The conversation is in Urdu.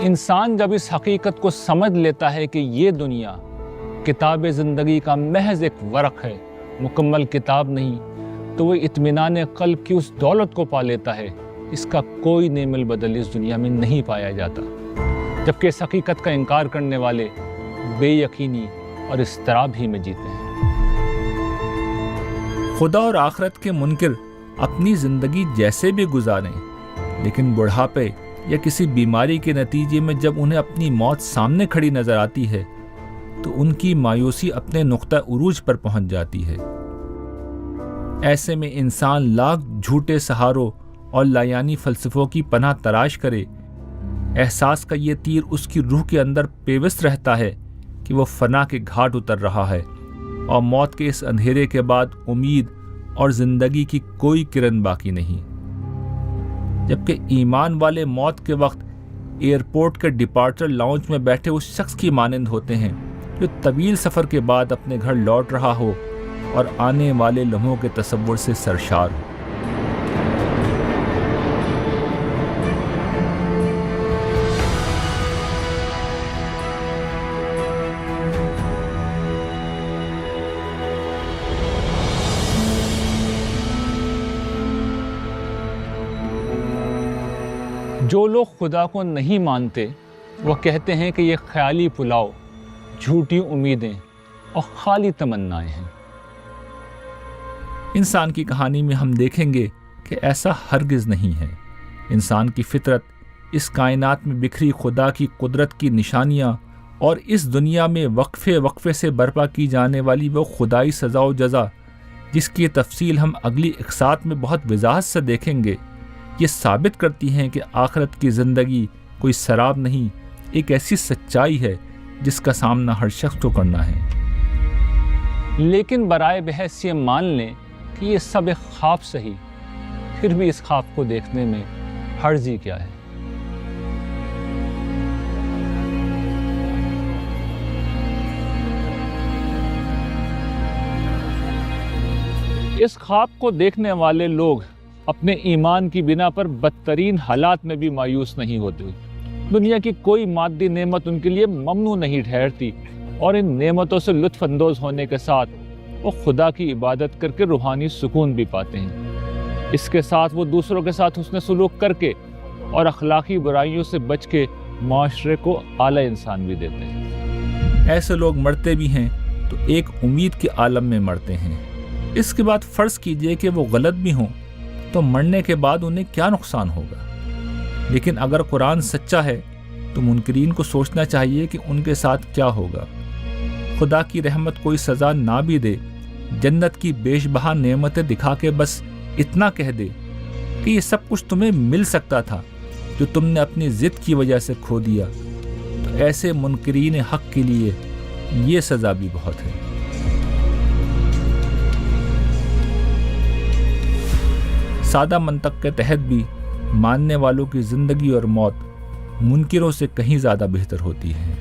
انسان جب اس حقیقت کو سمجھ لیتا ہے کہ یہ دنیا کتاب زندگی کا محض ایک ورق ہے، مکمل کتاب نہیں، تو وہ اطمینان قلب کی اس دولت کو پا لیتا ہے اس کا کوئی نعم البدل اس دنیا میں نہیں پایا جاتا، جبکہ اس حقیقت کا انکار کرنے والے بے یقینی اور اضطراب ہی میں جیتے ہیں۔ خدا اور آخرت کے منکر اپنی زندگی جیسے بھی گزاریں، لیکن بڑھاپے یا کسی بیماری کے نتیجے میں جب انہیں اپنی موت سامنے کھڑی نظر آتی ہے تو ان کی مایوسی اپنے نقطہ عروج پر پہنچ جاتی ہے۔ ایسے میں انسان لاکھ جھوٹے سہاروں اور لایانی فلسفوں کی پناہ تلاش کرے، احساس کا یہ تیر اس کی روح کے اندر پیوست رہتا ہے کہ وہ فنا کے گھاٹ اتر رہا ہے اور موت کے اس اندھیرے کے بعد امید اور زندگی کی کوئی کرن باقی نہیں، جبکہ ایمان والے موت کے وقت ایئرپورٹ کے ڈپارچر لاؤنج میں بیٹھے اس شخص کی مانند ہوتے ہیں جو طویل سفر کے بعد اپنے گھر لوٹ رہا ہو اور آنے والے لمحوں کے تصور سے سرشار ہو۔ جو لوگ خدا کو نہیں مانتے وہ کہتے ہیں کہ یہ خیالی پلاؤ، جھوٹی امیدیں اور خالی تمنائیں ہیں۔ انسان کی کہانی میں ہم دیکھیں گے کہ ایسا ہرگز نہیں ہے۔ انسان کی فطرت اس کائنات میں بکھری خدا کی قدرت کی نشانیاں اور اس دنیا میں وقفے وقفے سے برپا کی جانے والی وہ خدائی سزا و جزا جس کی تفصیل ہم اگلی اقساط میں بہت وضاحت سے دیکھیں گے، یہ ثابت کرتی ہیں کہ آخرت کی زندگی کوئی سراب نہیں، ایک ایسی سچائی ہے جس کا سامنا ہر شخص کو کرنا ہے۔ لیکن برائے بحث یہ مان لیں کہ یہ سب ایک خواب سہی، پھر بھی اس خواب کو دیکھنے میں حرجی کیا ہے؟ اس خواب کو دیکھنے والے لوگ اپنے ایمان کی بنا پر بدترین حالات میں بھی مایوس نہیں ہوتے۔ دنیا کی کوئی مادی نعمت ان کے لیے ممنوع نہیں ٹھہرتی، اور ان نعمتوں سے لطف اندوز ہونے کے ساتھ وہ خدا کی عبادت کر کے روحانی سکون بھی پاتے ہیں۔ اس کے ساتھ وہ دوسروں کے ساتھ حسن سلوک کر کے اور اخلاقی برائیوں سے بچ کے معاشرے کو اعلیٰ انسان بھی دیتے ہیں۔ ایسے لوگ مرتے بھی ہیں تو ایک امید کے عالم میں مرتے ہیں۔ اس کے بعد فرض کیجئے کہ وہ غلط بھی ہوں تو مرنے کے بعد انہیں کیا نقصان ہوگا؟ لیکن اگر قرآن سچا ہے تو منکرین کو سوچنا چاہیے کہ ان کے ساتھ کیا ہوگا۔ خدا کی رحمت کوئی سزا نہ بھی دے، جنت کی بیش بہا نعمتیں دکھا کے بس اتنا کہہ دے کہ یہ سب کچھ تمہیں مل سکتا تھا جو تم نے اپنی ضد کی وجہ سے کھو دیا، تو ایسے منکرین حق کے لیے یہ سزا بھی بہت ہے۔ سادہ منطق کے تحت بھی ماننے والوں کی زندگی اور موت منکروں سے کہیں زیادہ بہتر ہوتی ہے۔